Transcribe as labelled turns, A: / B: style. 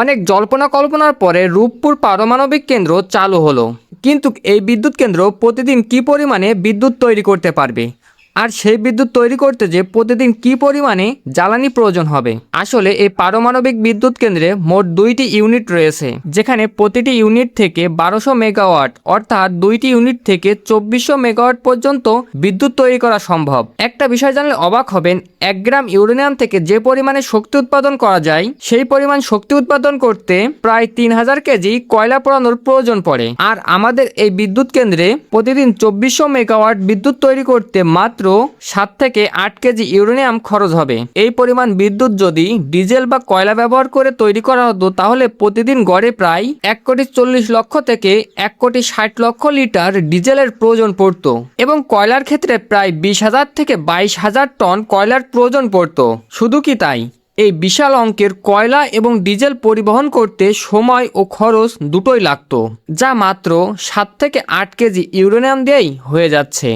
A: অনেক জল্পনা কল্পনার পরে রূপপুর পারমাণবিক কেন্দ্র চালু হলো। কিন্তু এই বিদ্যুৎ কেন্দ্র প্রতিদিন কী পরিমাণে বিদ্যুৎ তৈরি করতে পারবে, আর সেই বিদ্যুৎ তৈরি করতে যে প্রতিদিন কী পরিমাণে জ্বালানি প্রয়োজন হবে। আসলে এই পারমাণবিক বিদ্যুৎ কেন্দ্রে মোট 2টি ইউনিট রয়েছে, যেখানে প্রতিটি ইউনিট থেকে 1200 মেগাওয়াট অর্থাৎ 2টি ইউনিট থেকে 2400 মেগাওয়াট পর্যন্ত বিদ্যুৎ তৈরি করা সম্ভব। একটা বিষয় জানলে অবাক হবেন, 1 গ্রাম ইউরেনিয়াম থেকে যে পরিমাণে শক্তি উৎপাদন করা যায়, সেই পরিমাণ শক্তি উৎপাদন করতে প্রায় 3000 কেজি কয়লা পোড়ানোর প্রয়োজন পড়ে। আর আমাদের এই বিদ্যুৎ কেন্দ্রে প্রতিদিন 2400 মেগাওয়াট বিদ্যুৎ তৈরি করতে মাত্র 7 থেকে 8 কেজি ইউরেনিয়াম খরচ হবে। এই পরিমাণ বিদ্যুৎ যদি ডিজেল বা কয়লা ব্যবহার করে তৈরি করা হতো, তাহলে প্রতিদিন গড়ে প্রায় 1,40,00,000 থেকে 1,60,00,000 লিটার ডিজেলের প্রয়োজন পড়তো, এবং কয়লার ক্ষেত্রে প্রায় 20,000 থেকে 22,000 টন কয়লার প্রয়োজন পড়তো। শুধু কি তাই, এই বিশাল অঙ্কের কয়লা এবং ডিজেল পরিবহন করতে সময় ও খরচ দুটোই লাগতো, যা মাত্র 7 থেকে 8 কেজি ইউরেনিয়াম দিয়েই হয়ে যাচ্ছে।